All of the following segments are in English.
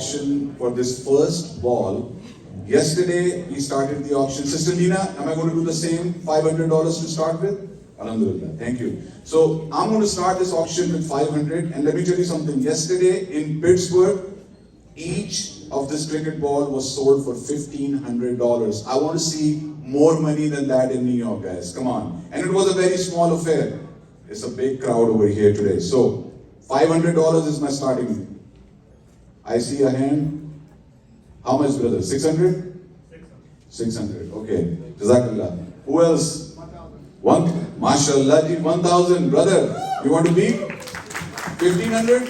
auction for this first ball. Yesterday, we started the auction. Sister Lina, am I going to do the same $500 to start with? Alhamdulillah, thank you. So, I'm going to start this auction with 500, and let me tell you something. Yesterday in Pittsburgh, each of this cricket ball was sold for $1,500. I want to see more money than that in New York, guys. Come on. And it was a very small affair. It's a big crowd over here today. So, $500 is my starting. I see a hand. How much, brother? 600? 600. Okay. Jazakallah. Who else? 1,000. MashaAllah, 1,000. Brother, you want to beat? 1,500?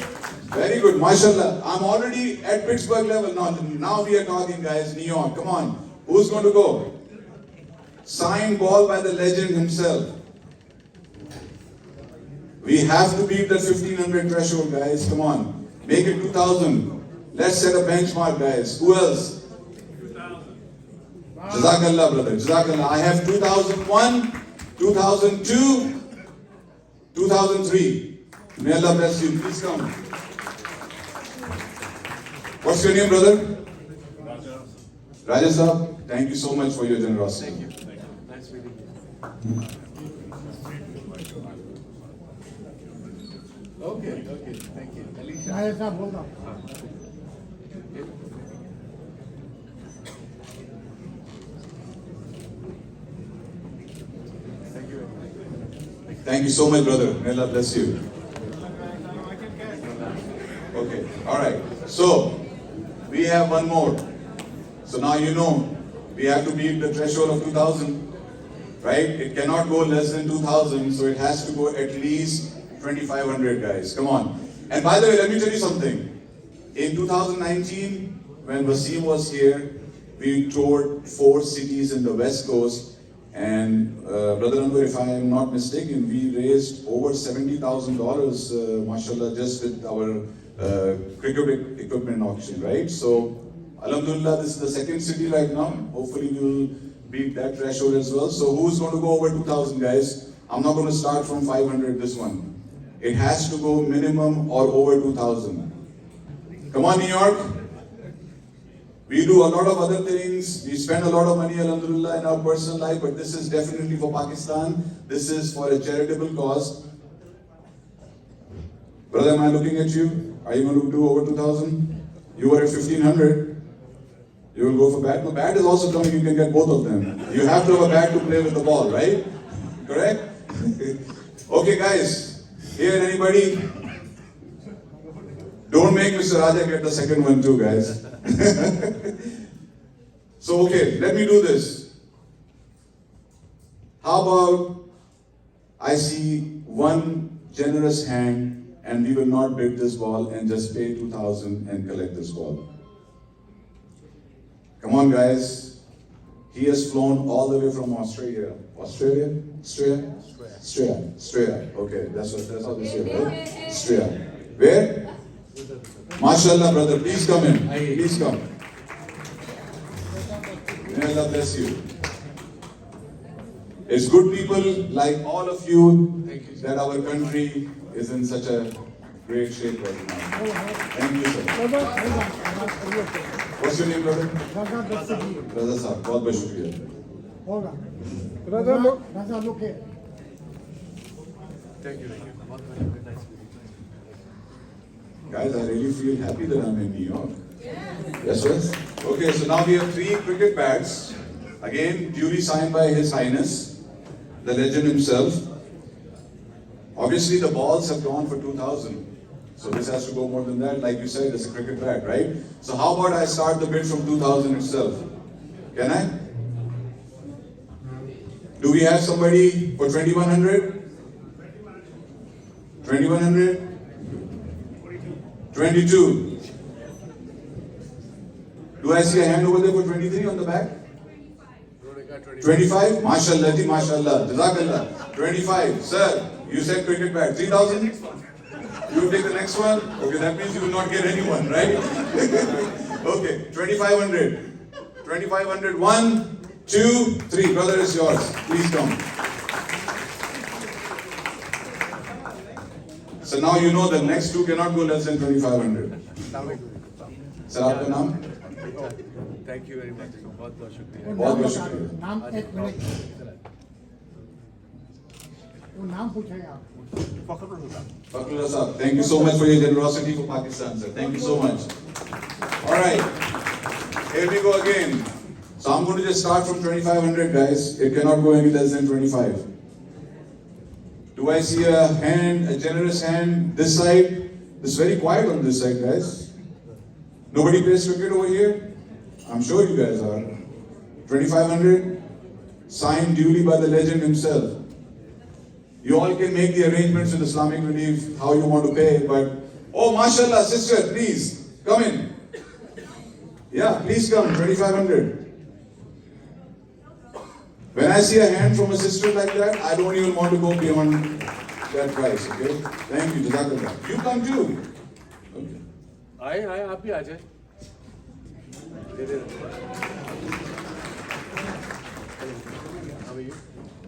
Very good. MashaAllah. I'm already at Pittsburgh level now. Now we are talking, guys. New York. Come on. Who's going to go? Signed ball by the legend himself. We have to beat the 1,500 threshold, guys. Come on. Make it 2,000. Let's set a benchmark, guys. Who else? 2,000. Jazakallah, brother. Jazakallah. I have 2001, 2002, 2003. May Allah bless you. Please come. What's your name, brother? Raja Sahab. Thank you so much for your generosity. Thank you. Nice meeting you. Okay. Thank you. Alicia. Raja Sahab, hold on. Thank you so much, brother. May Allah bless you. Okay, all right. So, we have one more. So now you know, we have to beat the threshold of 2,000, right? It cannot go less than 2,000, so it has to go at least 2,500, guys. Come on. And by the way, let me tell you something. In 2019, when Wasim was here, we toured 4 cities in the West Coast. And Brother Anwar, if I am not mistaken, we raised over $70,000, mashallah, just with our cricket equipment auction, right? So, alhamdulillah, this is the second city right now. Hopefully, we will beat that threshold as well. So, who's going to go over 2,000, guys? I'm not going to start from 500 this one. It has to go minimum or over 2,000. Come on, New York. We do a lot of other things. We spend a lot of money, alhamdulillah, in our personal life, but this is definitely for Pakistan. This is for a charitable cause. Brother, am I looking at you? Are you going to do over 2,000? You were at 1,500. You will go for bat? No, bat is also coming. You can get both of them. You have to have a bat to play with the ball, right? Correct? Okay, guys. Here, anybody? Don't make Mr. Raja get the second one too, guys. So, okay, let me do this. How about I see one generous hand and we will not bid this ball and just pay 2,000 and collect this ball. Come on, guys. He has flown all the way from Australia. Australia? Australia? Australia. Okay, that's how they say it, right? Australia. Where? MashaAllah, brother, please come in. Please come. May Allah bless you. It's good people like all of you that our country is in such a great shape right now. Thank you, sir. What's your name, brother? Raza Sahab. बहुत बहुत शुक्रिया. Hold on. Brother, look. Raza, look here. Thank you. Nice meeting you. Guys, I really feel happy that I'm in New York. Yes, yes. Okay, so now we have 3 cricket bats. Again, duly signed by His Highness, the legend himself. Obviously, the balls have gone for 2,000. So this has to go more than that. Like you said, it's a cricket bat, right? So how about I start the bid from 2,000 itself? Can I? Do we have somebody for 2,100? 2,100? 22. Do I see a hand over there for 23 on the back? 25? MashaAllah, MashaAllah. Jazakallah. 25. Sir, you said cricket bat. 3,000? You take the next one? Okay, that means you will not get anyone, right? Okay, 2,500. 2,500. 1, 2, 3. Brother, it's yours. Please come. So now you know the next 2 cannot go less than 2,500. Sir आपका नाम? Thank you very much, बहुत बहुत शुक्रिया। बहुत बहुत शुक्रिया। नाम एक मिनट, वो नाम पूछेगा आप। Fakrullah Sahab, thank you so much for your generosity for Pakistan, sir. Thank you so much. All right, here we go again. So I'm going to just start from 2,500, guys. It cannot go any less than 25. Do I see a hand, a generous hand this side? It's very quiet on this side, guys. Nobody plays cricket over here? I'm sure you guys are. 2,500, signed duly by the legend himself. You all can make the arrangements with Islamic Relief, how you want to pay, but, oh, mashallah, sister, please, come in. Yeah, please come, 2,500. When I see a hand from a sister like that, I don't even want to go beyond that price, okay? Thank you, Jazakallah. You come too. Okay. आए आप भी आ जाए। दे दे।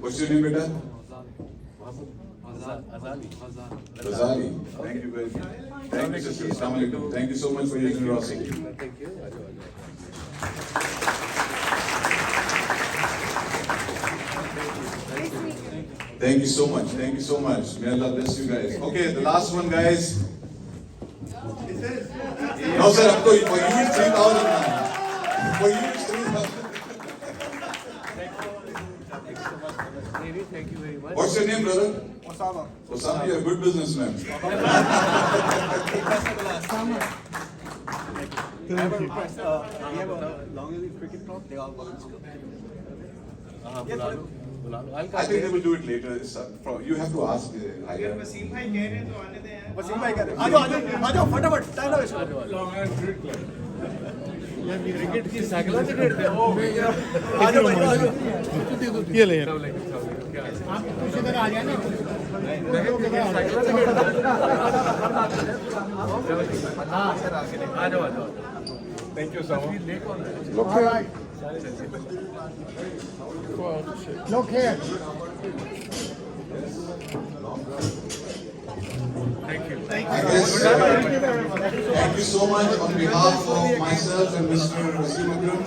What's your name, beta? Azali. Razali. Thank you very much. Thank you, sister. Assalamu alaikum. Thank you so much for your generosity. Thank you. Thank you so much. Thank you so much. May Allah bless you guys. Okay, the last one, guys. No, sir, up to you. For you, it's 3,000 now. For you, it's 3,000. Thank you very much. What's your name, brother? Osama. Osama, you're a good businessman. I have a request. We have a long cricket club. They all volunteer. बुला लो। I think they will do it later. You have to ask. Wasim भाई कह रहे हैं तो आने दें यार। वसीम भाई कह रहे हैं। आ जाओ फटाफट टाइम ना वेस्ट करो। क्रिकेट की साइकिल से खेलते हैं। ओ आ जाओ भाई आ जाओ। ये ले। आप कुछ इधर आ जाए ना। आ जाओ। Thank you so much. All right. Look here. Thank you. I guess, thank you so much on behalf of myself and Mr. Wasim Akram,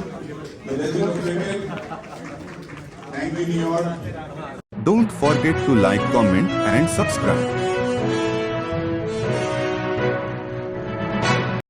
the legend of cricket. Thank you, New York. Don't forget to like, comment and subscribe.